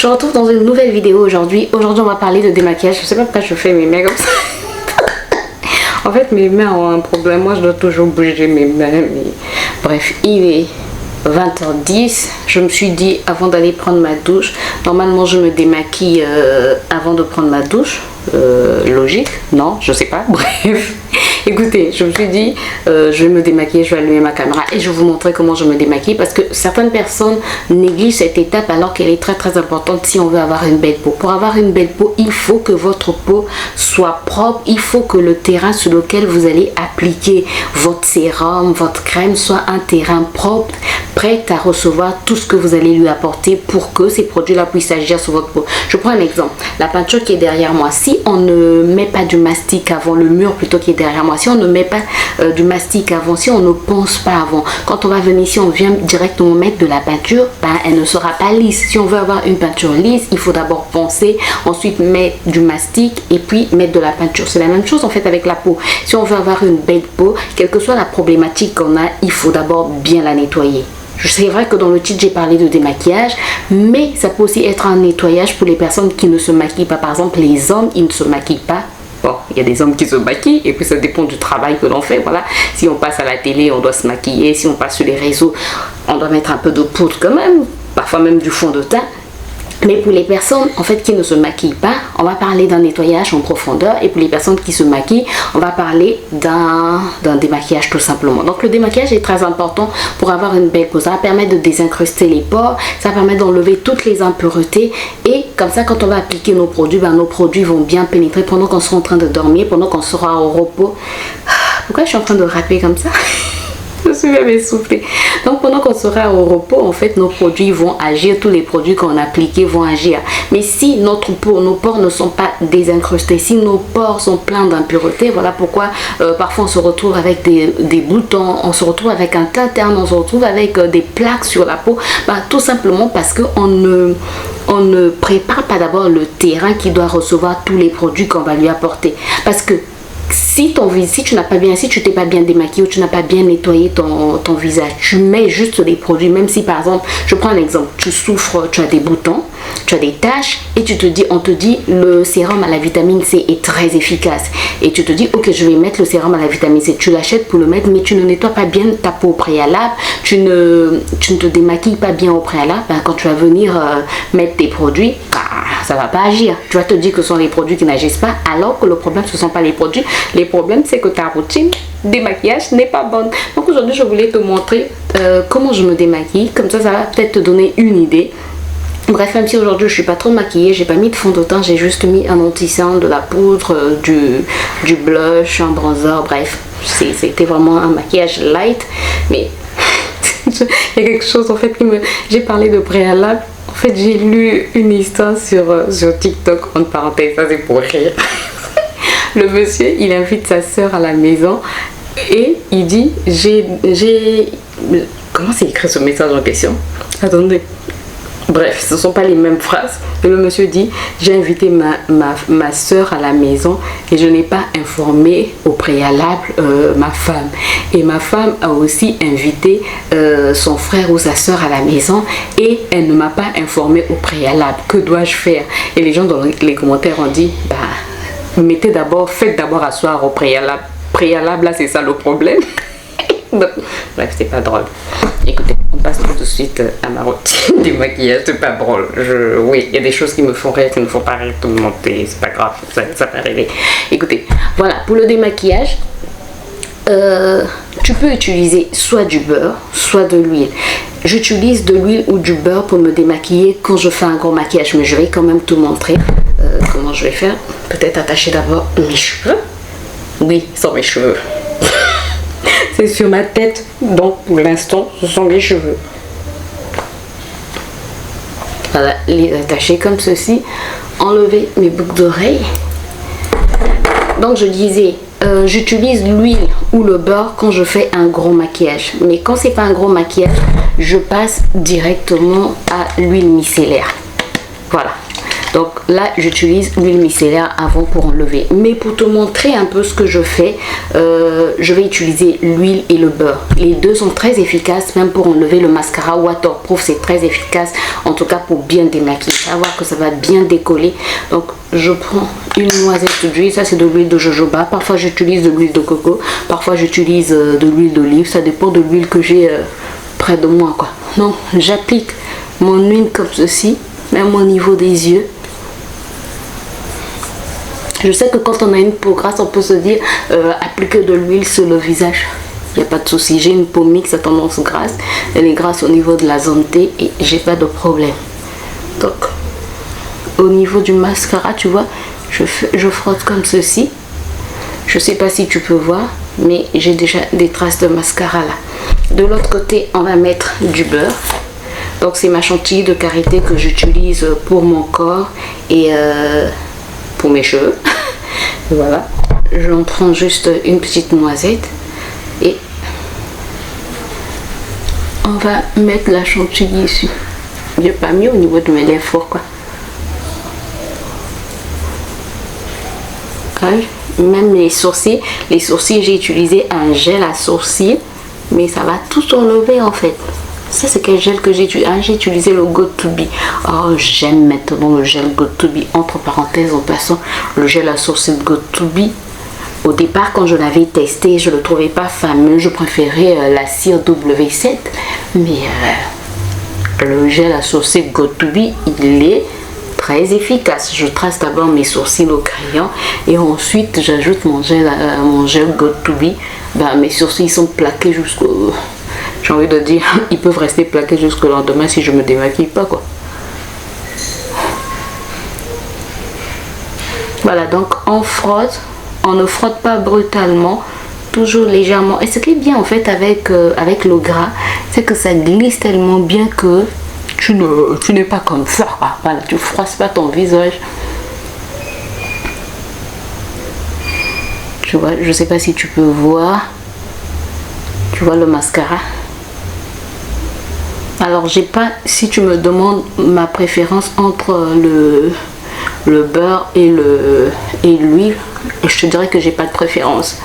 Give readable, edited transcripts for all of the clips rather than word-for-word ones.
Je retrouve dans une nouvelle vidéo aujourd'hui. Aujourd'hui, on va parler de démaquillage. Je sais pas pourquoi je fais mes mains comme ça. En fait, mes mains ont un problème. Moi, je dois toujours bouger mes mains. Mais... Bref, il est 20h10. Je me suis dit, avant d'aller prendre ma douche, normalement, je me démaquille avant de prendre ma douche. Logique? Non, je sais pas. Bref. Écoutez, je me suis dit, je vais me démaquiller, je vais allumer ma caméra et je vais vous montrer comment je me démaquille parce que certaines personnes négligent cette étape alors qu'elle est très importante si on veut avoir une belle peau. Pour avoir une belle peau, il faut que votre peau soit propre, il faut que le terrain sur lequel vous allez appliquer votre sérum, votre crème soit un terrain propre, prêt à recevoir tout ce que vous allez lui apporter pour que ces produits-là puissent agir sur votre peau. Je prends un exemple, la peinture qui est derrière moi, si on ne met pas du mastic avant le mur plutôt qui est derrière moi, si on ne met pas du mastic avant, si on ne ponce pas avant, quand on va venir ici, on vient directement mettre de la peinture, ben, elle ne sera pas lisse. Si on veut avoir une peinture lisse, il faut d'abord poncer, ensuite mettre du mastic et puis mettre de la peinture. C'est la même chose en fait avec la peau. Si on veut avoir une belle peau, quelle que soit la problématique qu'on a, il faut d'abord bien la nettoyer. C'est vrai que dans le titre j'ai parlé de démaquillage, mais ça peut aussi être un nettoyage pour les personnes qui ne se maquillent pas. Par exemple, les hommes, ils ne se maquillent pas. Bon, il y a des hommes qui se maquillent et puis ça dépend du travail que l'on fait. Voilà, si on passe à la télé, on doit se maquiller. Si on passe sur les réseaux, on doit mettre un peu de poudre quand même, parfois même du fond de teint. Mais pour les personnes en fait qui ne se maquillent pas, on va parler d'un nettoyage en profondeur. Et pour les personnes qui se maquillent, on va parler d'un démaquillage tout simplement. Donc le démaquillage est très important pour avoir une belle peau. Ça va permettre de désincruster les pores, ça va permettre d'enlever toutes les impuretés. Et comme ça, quand on va appliquer nos produits, ben, nos produits vont bien pénétrer pendant qu'on sera en train de dormir, pendant qu'on sera au repos. Pourquoi je suis en train de rapper comme ça? Je suis même essoufflée. Donc pendant qu'on sera au repos, en fait, nos produits vont agir, tous les produits qu'on a appliqués vont agir. Mais si notre peau, nos pores ne sont pas désincrustés, si nos pores sont pleins d'impuretés, voilà pourquoi parfois on se retrouve avec des boutons, on se retrouve avec un teint terne, on se retrouve avec des plaques sur la peau. Ben, tout simplement parce qu'on ne prépare pas d'abord le terrain qui doit recevoir tous les produits qu'on va lui apporter. Parce que si tu n'as pas bien, si tu t'es pas bien démaquillé ou tu n'as pas bien nettoyé ton visage, tu mets juste les produits, même si par exemple, je prends un exemple, tu souffres, tu as des boutons, tu as des taches et on te dit le sérum à la vitamine C est très efficace et tu te dis ok, je vais mettre le sérum à la vitamine C, tu l'achètes pour le mettre mais tu ne nettoies pas bien ta peau au préalable, tu ne te démaquilles pas bien au préalable, ben, quand tu vas venir mettre tes produits, ça va pas agir. Tu vas te dire que ce sont les produits qui n'agissent pas alors que le problème ce ne sont pas les produits. Les problèmes c'est que ta routine démaquillage n'est pas bonne. Donc aujourd'hui je voulais te montrer comment je me démaquille. Comme ça va peut-être te donner une idée. Bref, même si aujourd'hui je suis pas trop maquillée, j'ai pas mis de fond de teint, j'ai juste mis un anti-cerne, de la poudre, du blush, un bronzer, bref. C'était vraiment un maquillage light. Mais il y a quelque chose en fait j'ai parlé de préalable. En fait, j'ai lu une histoire sur TikTok, en parenthèse, ça c'est pour rire. Le monsieur, il invite sa soeur à la maison et il dit, comment c'est écrit ce message en question? Attendez. Bref, ce ne sont pas les mêmes phrases. Et le monsieur dit, j'ai invité ma soeur à la maison et je n'ai pas informé au préalable ma femme. Et ma femme a aussi invité son frère ou sa soeur à la maison et elle ne m'a pas informé au préalable. Que dois-je faire? Et les gens dans les commentaires ont dit, bah, faites d'abord asseoir au préalable. Préalable, là, c'est ça le problème. Bref, c'est pas drôle. Écoutez, on passe tout de suite à ma routine du maquillage. C'est pas drôle. Oui, il y a des choses qui me font rire, qui ne font pas rire tout le monde. C'est pas grave, ça peut arriver. Écoutez, voilà, pour le démaquillage, tu peux utiliser soit du beurre, soit de l'huile. J'utilise de l'huile ou du beurre pour me démaquiller quand je fais un gros maquillage, mais je vais quand même te montrer comment je vais faire. Peut-être attacher d'abord mes cheveux. Oui, sans mes cheveux. C'est sur ma tête, donc pour l'instant, ce sont mes cheveux. Voilà, les attacher comme ceci. Enlever mes boucles d'oreilles. Donc je disais, j'utilise l'huile ou le beurre quand je fais un gros maquillage. Mais quand c'est pas un gros maquillage, je passe directement à l'huile micellaire. Voilà. Donc là j'utilise l'huile micellaire avant pour enlever. Mais pour te montrer un peu ce que je fais, je vais utiliser l'huile et le beurre. Les deux sont très efficaces, même pour enlever le mascara waterproof, c'est très efficace. En tout cas pour bien démaquiller, savoir que ça va bien décoller. Donc je prends une noisette d'huile, ça c'est de l'huile de jojoba. Parfois j'utilise de l'huile de coco, parfois j'utilise de l'huile d'olive, ça dépend de l'huile que j'ai près de moi quoi. Donc j'applique mon huile comme ceci, même au niveau des yeux. Je sais que quand on a une peau grasse, on peut se dire appliquer de l'huile sur le visage. Il n'y a pas de souci, j'ai une peau mixte à tendance grasse, elle est grasse au niveau de la zone T et j'ai pas de problème. Donc au niveau du mascara, tu vois, je frotte comme ceci. Je sais pas si tu peux voir, mais j'ai déjà des traces de mascara là. De l'autre côté, on va mettre du beurre. Donc c'est ma chantilly de karité que j'utilise pour mon corps et pour mes cheveux. Voilà, j'en prends juste une petite noisette et on va mettre la chantilly ici. J'ai pas mis au niveau de mes lèvres fort quoi. Même les sourcils j'ai utilisé un gel à sourcils, mais ça va tout enlever en fait. Ça c'est quel gel que j'ai utilisé? J'ai utilisé le Got2b. Oh, j'aime maintenant le gel Got2b. Entre parenthèses, en passant, le gel à sourcils Got2b. Au départ, quand je l'avais testé, je le trouvais pas fameux. Je préférais la cire W7. Mais le gel à sourcils Got2b, il est très efficace. Je trace d'abord mes sourcils au crayon et ensuite j'ajoute mon gel Got2b. Mes sourcils sont plaqués jusqu'au... J'ai envie de dire, ils peuvent rester plaqués jusqu'au lendemain si je me démaquille pas quoi. Voilà, donc on frotte, on ne frotte pas brutalement, toujours légèrement. Et ce qui est bien en fait avec le gras, c'est que ça glisse tellement bien que tu n'es pas comme ça. Voilà, tu froisses pas ton visage. Tu vois, je sais pas si tu peux voir. Tu vois le mascara. Alors j'ai pas, si tu me demandes ma préférence entre le beurre et l'huile, je te dirais que j'ai pas de préférence.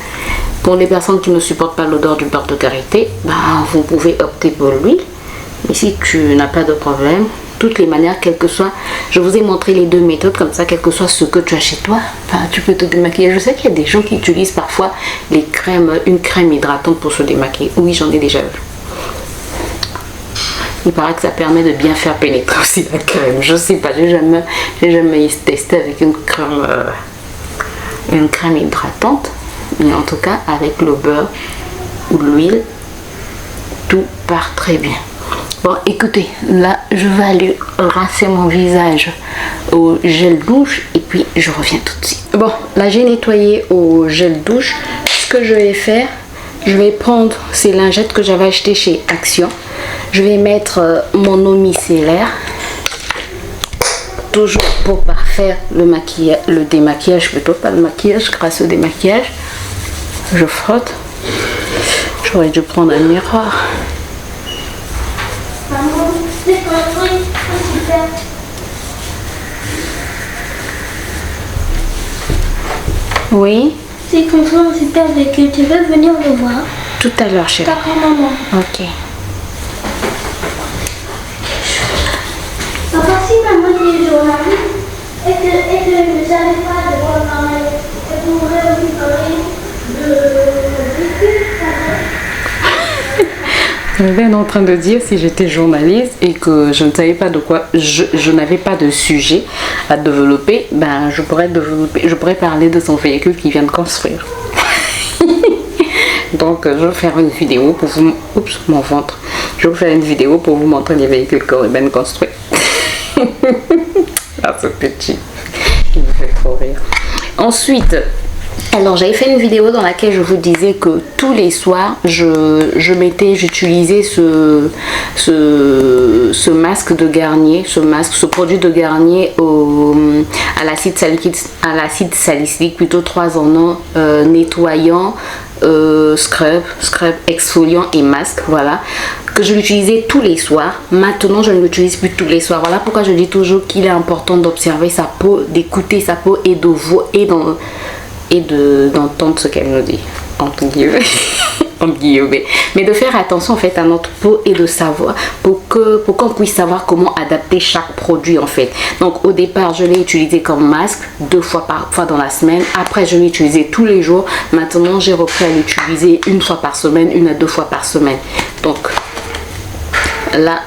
Pour les personnes qui ne supportent pas l'odeur du beurre de karité, vous pouvez opter pour l'huile. Mais si tu n'as pas de problème, toutes les manières, quel que soit, je vous ai montré les deux méthodes, comme ça, quel que soit ce que tu as chez toi, tu peux te démaquiller. Je sais qu'il y a des gens qui utilisent parfois les crèmes, une crème hydratante pour se démaquiller. Oui, j'en ai déjà vu. Il paraît que ça permet de bien faire pénétrer aussi la crème. Je sais pas, j'ai jamais testé avec une crème hydratante. Mais en tout cas, avec le beurre ou l'huile, tout part très bien. Bon, écoutez, là, je vais aller rincer mon visage au gel douche et puis je reviens tout de suite. Bon, là, j'ai nettoyé au gel douche. Ce que je vais faire, je vais prendre ces lingettes que j'avais achetées chez Action. Je vais mettre mon eau micellaire, toujours pour parfaire le démaquillage, plutôt pas le maquillage, grâce au démaquillage. Je frotte. J'aurais dû prendre un miroir. Oui. C'est comme ça, super, avec tu veux venir le voir. Tout à l'heure, chérie. D'accord, maman. Ok. Papa, si maman est journaliste et que je ne savais pas de voir maman, elle pourrait aussi parler de vécu. Je suis en train de dire si j'étais journaliste et que je ne savais pas de quoi, je n'avais pas de sujet à développer, je pourrais parler de son véhicule qui vient de construire. Donc je vais faire une vidéo pour vous... Oups, mon ventre. Je vais vous faire une vidéo pour vous montrer les véhicules que Ruben construit. Ah, ce petit. Il me fait trop rire. Ensuite, Alors j'avais fait une vidéo dans laquelle je vous disais que tous les soirs j'utilisais ce masque de Garnier, ce produit de Garnier à l'acide salicylique, plutôt 3 en 1, nettoyant, scrub, exfoliant et masque, voilà, que je l'utilisais tous les soirs. Maintenant je ne l'utilise plus tous les soirs. Voilà pourquoi je dis toujours qu'il est important d'observer sa peau, d'écouter sa peau et de voir et d'entendre ce qu'elle nous dit, entre guillemets. Mais de faire attention en fait à notre peau et de savoir pour qu'on puisse savoir comment adapter chaque produit en fait. Donc au départ je l'ai utilisé comme masque 2 fois dans la semaine. Après je l'ai utilisé tous les jours. Maintenant j'ai repris à l'utiliser 1 fois par semaine, 1 à 2 fois par semaine. Donc là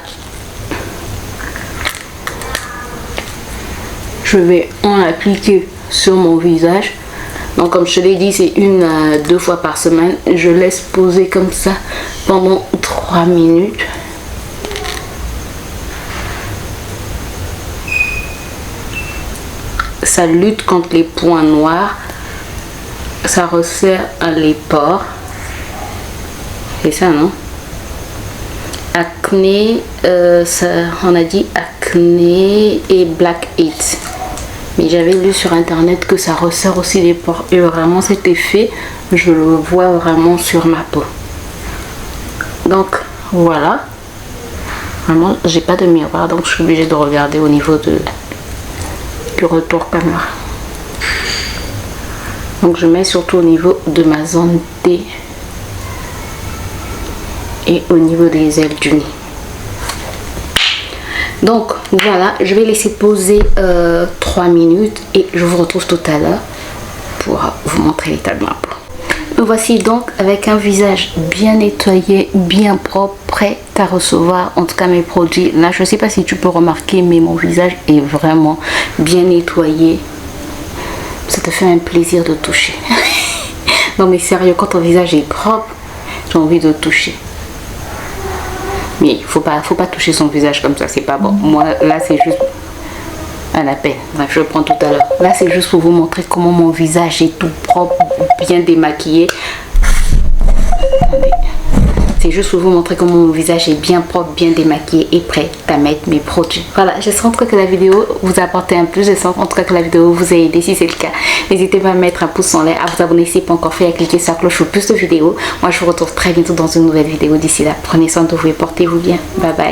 je vais en appliquer sur mon visage. Donc comme je te l'ai dit, c'est 1 à 2 fois par semaine. Je laisse poser comme ça pendant 3 minutes. Ça lutte contre les points noirs. Ça resserre les pores. C'est ça, non? Acné, on a dit acné et blackheads. Mais j'avais lu sur internet que ça resserre aussi les pores. Et vraiment cet effet, je le vois vraiment sur ma peau. Donc voilà. Vraiment, j'ai pas de miroir, donc je suis obligée de regarder au niveau du retour caméra. Donc je mets surtout au niveau de ma zone T et au niveau des ailes du nez. Donc voilà, je vais laisser poser 3 minutes et je vous retrouve tout à l'heure pour vous montrer l'état de ma peau. Me voici donc avec un visage bien nettoyé, bien propre, prêt à recevoir en tout cas mes produits. Là je ne sais pas si tu peux remarquer, mais mon visage est vraiment bien nettoyé. Ça te fait un plaisir de toucher. Non mais sérieux, quand ton visage est propre, j'ai envie de toucher. Mais il faut pas toucher son visage comme ça, c'est pas bon. Moi là c'est juste à la peine. Bref, je le prends tout à l'heure. Là c'est juste pour vous montrer comment mon visage est tout propre, bien démaquillé. C'est juste pour vous montrer comment mon visage est bien propre, bien démaquillé et prêt à mettre mes produits. Voilà, j'espère en tout cas que la vidéo vous a apporté un plus. J'espère en tout cas que la vidéo vous a aidé. Si c'est le cas, n'hésitez pas à mettre un pouce en l'air, à vous abonner si ce n'est pas encore fait, à cliquer sur la cloche pour plus de vidéos. Moi je vous retrouve très bientôt dans une nouvelle vidéo. D'ici là, prenez soin de vous et portez-vous bien. Bye bye.